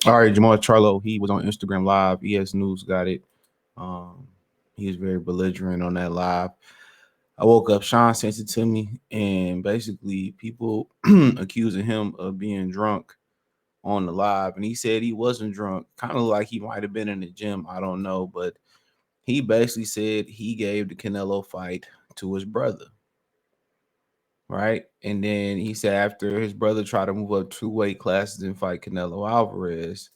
All right, Jermall Charlo, he was on Instagram Live. ES News got it. Um, he was very belligerent on that live. I woke up, Sean sent it to me, and basically people accusing him of being drunk on the live. And he said he wasn't drunk, kind of like he might have been in the gym. I don't know. But he basically said he gave the Canelo fight to his brother. Right. And then he said after his brother tried to move up 2 weight classes and fight Canelo Alvarez,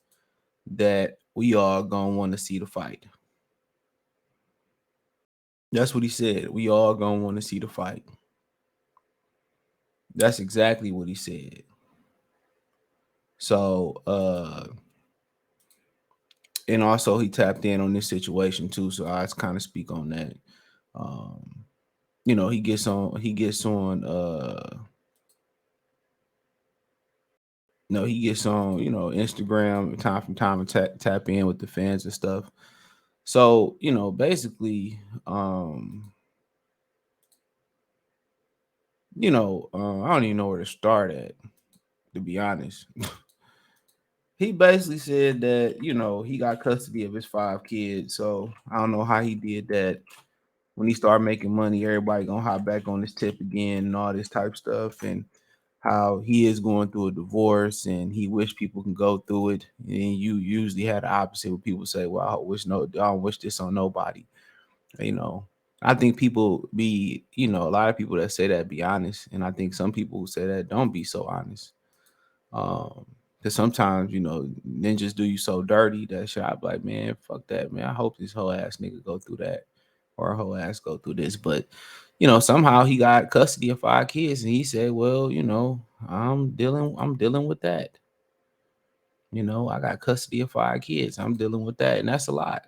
that we all gonna want to see the fight. That's what he said. We all gonna want to see the fight. That's exactly what he said. So, and also he tapped in on this situation too. So I kind of speak on that. Um, he gets on, Instagram time from time and tap in with the fans and stuff. So, basically, I don't even know where to start at, to be honest. He basically said that, he got custody of his 5 kids. So I don't know how he did that. When he started making money, everybody gonna hop back on this tip again and all this type stuff. And how he is going through a divorce and he wish people can go through it. And you usually had the opposite where people say, well, I don't wish this on nobody. You know, I think people be, a lot of people that say that be honest. And I think some people who say that don't be so honest. Um, because sometimes, ninjas do you so dirty that shit. I be like, man, fuck that, man. I hope this whole ass nigga go through that or whole ass go through this. But, somehow he got custody of 5 kids and he said, well, I'm dealing with that. I got custody of 5 kids. I'm dealing with that. And that's a lot.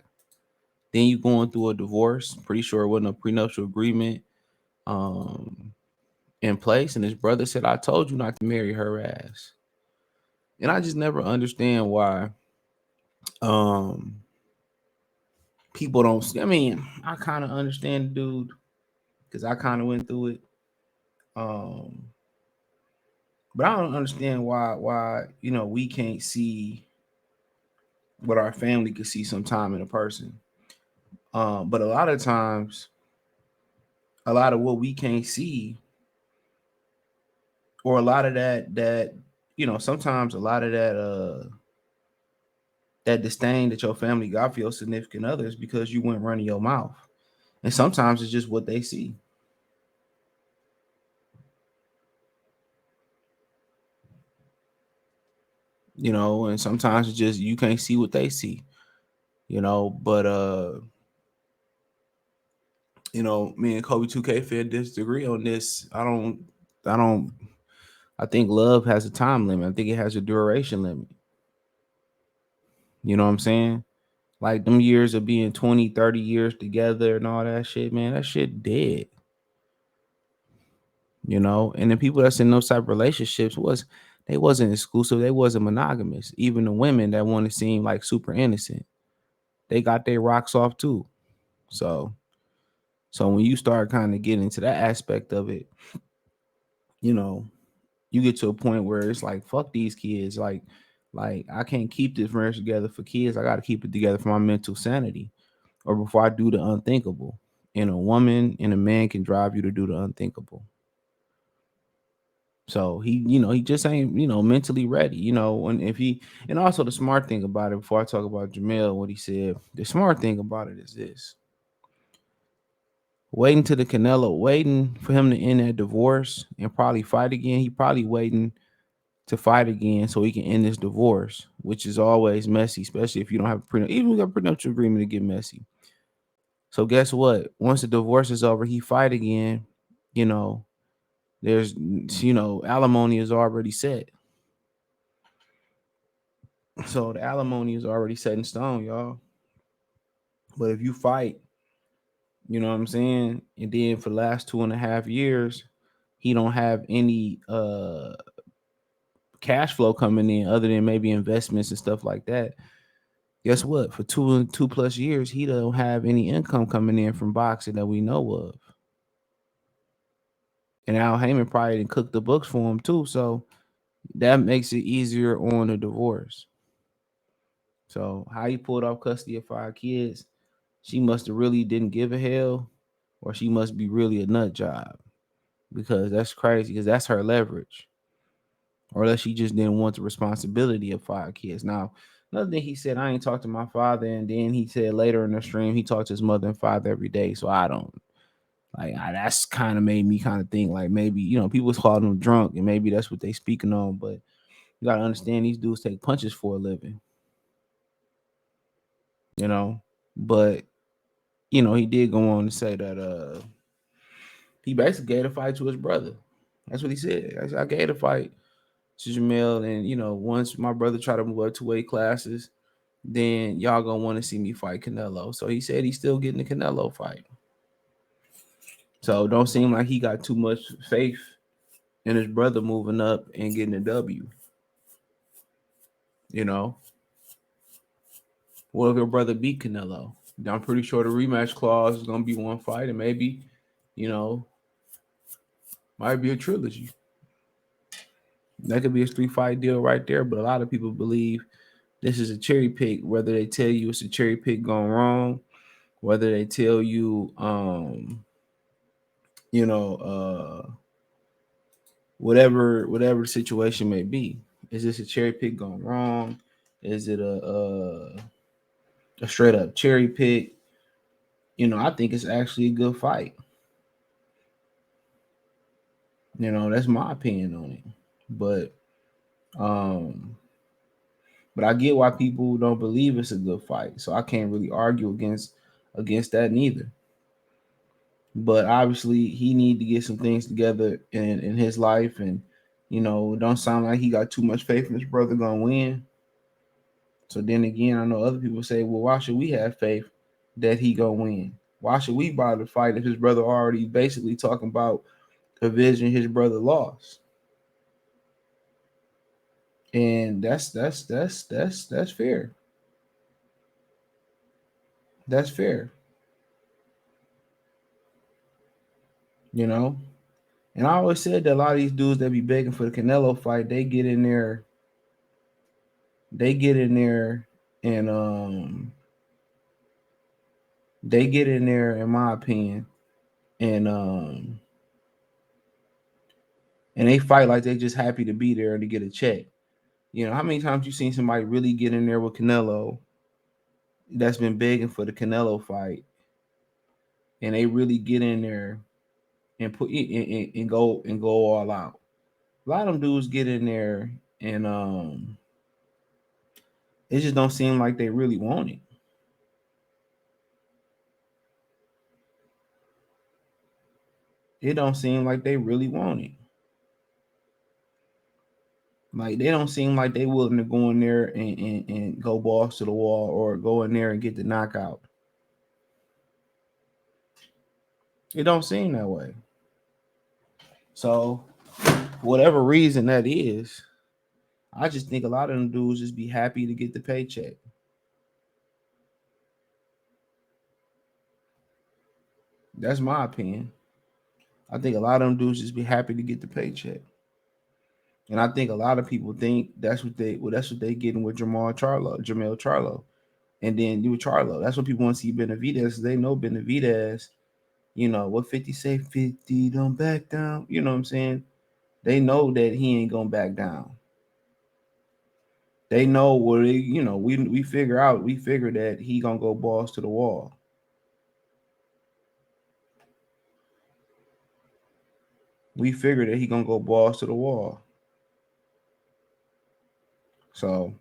Then you going through a divorce. Pretty sure it wasn't a prenuptial agreement um in place. And his brother said, I told you not to marry her ass. And I just never understand why um people don't. I mean, I kind of understand the dude because I kind of went through it. Um, but I don't understand why we can't see what our family could see sometime in a person. But a lot of times, a lot of what we can't see, or a lot of that sometimes a lot of that disdain that your family got for your significant others because you went running your mouth. And sometimes it's just what they see. And sometimes it's just you can't see what they see. But me and Kobe 2K Fed disagree on this. I don't I think love has a time limit. I think it has a duration limit. You know what I'm saying? Like them years of being 20, 30 years together and all that shit, man, that shit dead. And the people that's in those type of relationships they wasn't exclusive, they wasn't monogamous. Even the women that want to seem like super innocent, they got their rocks off too. So when you start kind of getting into that aspect of it, you know, you get to a point where it's like, fuck these kids. Like I can't keep this marriage together for kids. I got to keep it together for my mental sanity, or before I do the unthinkable. And a woman and a man can drive you to do the unthinkable. So he just ain't, mentally ready. And if he, and also the smart thing about it, before I talk about Jermell, what he said, the smart thing about it is this: waiting to the Canelo, waiting for him to end that divorce and probably fight again. He probably waiting to fight again so he can end this divorce, which is always messy, especially if you don't have a prenup. Even if you got a prenuptial agreement, to get messy. So guess what? Once the divorce is over, he fight again. You know, there's alimony is already set. So the alimony is already set in stone, y'all. But if you fight, you know what I'm saying, and then for the last 2.5 years, he don't have any cash flow coming in other than maybe investments and stuff like that. Guess what? For 2 plus years, he don't have any income coming in from boxing that we know of. And Al Heyman probably didn't cook the books for him too, so that makes it easier on the divorce. So how he pulled off custody of 5 kids, she must have really didn't give a hell, or she must be really a nut job, because that's crazy. Because that's her leverage, or unless she just didn't want the responsibility of 5 kids. Now, another thing he said, I ain't talked to my father, and then he said later in the stream he talked to his mother and father every day. So I don't that's kind of made me kind of think like maybe people was calling him drunk, and maybe that's what they speaking on. But you gotta understand these dudes take punches for a living, you know. But he did go on to say that he basically gave the fight to his brother. That's what he said. I gave the fight to Jermell, and once my brother tried to move up to weight classes, then y'all gonna want to see me fight Canelo. So he said he's still getting the Canelo fight. So don't seem like he got too much faith in his brother moving up and getting a W. You know, what if your brother beat Canelo? I'm pretty sure the rematch clause is gonna be one fight, and maybe, you know, might be a trilogy. That could be a 3-fight deal right there. But a lot of people believe this is a cherry pick, whether they tell you it's a cherry pick gone wrong, whether they tell you you know, whatever the situation may be. Is this a cherry pick gone wrong? Is it a straight up cherry pick? I think it's actually a good fight. That's my opinion on it. But um but I get why people don't believe it's a good fight. So I can't really argue against that neither. But obviously he need to get some things together in his life, and don't sound like he got too much faith in his brother gonna win. So then again, I know other people say, well, why should we have faith that he gonna win? Why should we bother to fight if his brother already basically talking about avenging his brother lost? And that's fair. That's fair. You know? And I always said that a lot of these dudes that be begging for the Canelo fight, they get in there and they get in there, in my opinion, and and they fight like they just happy to be there and to get a check. How many times you seen somebody really get in there with Canelo that's been begging for the Canelo fight, and they really get in there and put and go all out. A lot of them dudes get in there and it just don't seem like they really want it. It don't seem like they really want it. Like they don't seem like they willing to go in there and go balls to the wall, or go in there and get the knockout. It don't seem that way. So whatever reason that is, I just think a lot of them dudes just be happy to get the paycheck. That's my opinion. I think a lot of them dudes just be happy to get the paycheck. And I think a lot of people think that's what they getting with Jermall Charlo. And then you Charlo. That's what people want to see Benavidez. They know Benavidez, what 50 say, 50 don't back down. You know what I'm saying? They know that he ain't gonna back down. They know what we figure that he gonna go balls to the wall. We figure that he gonna go balls to the wall. So,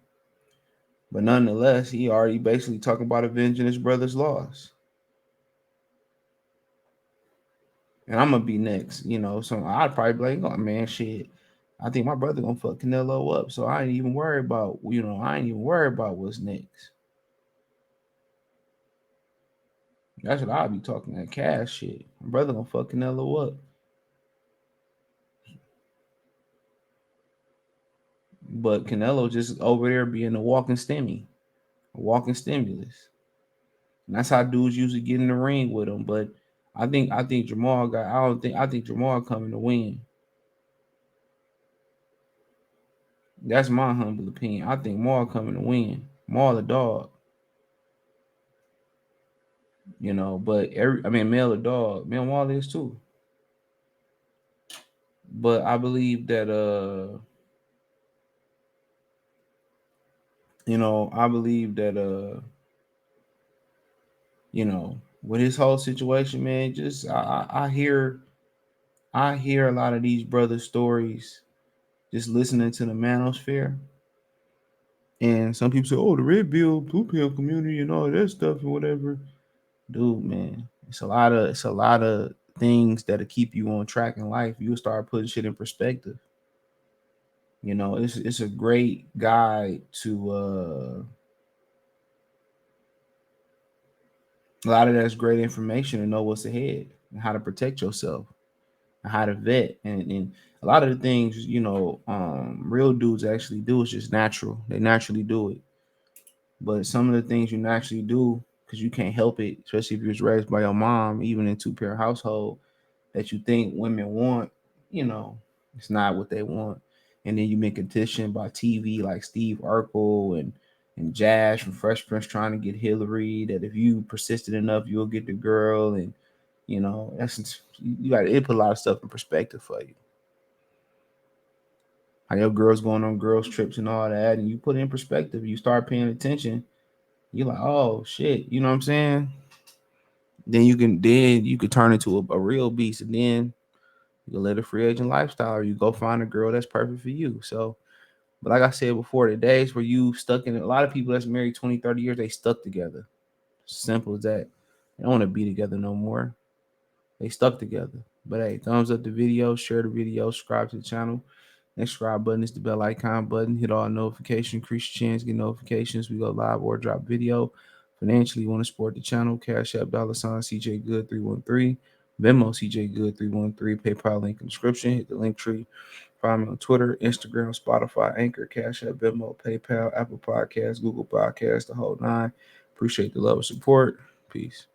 but nonetheless, he already basically talking about avenging his brother's loss. And I'm gonna be next, So I'd probably be like, oh man, shit. I think my brother gonna fuck Canelo up. So I ain't even worried about, I ain't even worried about what's next. That's what I'll be talking, that cash shit. My brother gonna fuck Canelo up. But Canelo just over there being a walking stimmy, a walking stimulus. And that's how dudes usually get in the ring with him. But I think Jermall got I think Jermall coming to win. That's my humble opinion. I think Mark coming to win. Maul a dog, but Mel a dog. Mel Maul is too. But I believe that I believe that with his whole situation, man, just I hear a lot of these brothers' stories just listening to the manosphere. And some people say, "Oh, the red pill, blue pill community, and all that stuff, and whatever." Dude, man, it's a lot of things that'll keep you on track in life. You'll start putting shit in perspective. It's a great guide to a lot of that's great information to know what's ahead and how to protect yourself and how to vet and a lot of the things real dudes actually do is just natural. They naturally do it. But some of the things you naturally do because you can't help it, especially if you was raised by your mom, even in two-parent household, that you think women want, you know, it's not what they want. And then you make conditioned by TV like Steve Urkel and Jazz from Fresh Prince trying to get Hillary, that if you persistent enough, you'll get the girl. And, that's you got it put a lot of stuff in perspective for you. How your girls going on girls trips and all that, and you put it in perspective, you start paying attention, you're like, oh shit, you know what I'm saying? Then you could turn into a real beast, and then you can live a free agent lifestyle, or you go find a girl that's perfect for you. So, but like I said before, the days where you stuck in a lot of people that's married 20, 30 years, they stuck together. Simple as that. They don't want to be together no more. They stuck together. But hey, thumbs up the video, share the video, subscribe to the channel. Next subscribe button is the bell icon button. Hit all notifications, increase your chance, get notifications. We go live or drop video. Financially, you want to support the channel. Cash App, $ CJ Good 313. Venmo CJ Good 313. PayPal link in the description. Hit the link tree. Follow me on Twitter, Instagram, Spotify, Anchor, Cash App, Venmo, PayPal, Apple Podcasts, Google Podcasts, the whole nine. Appreciate the love and support. Peace.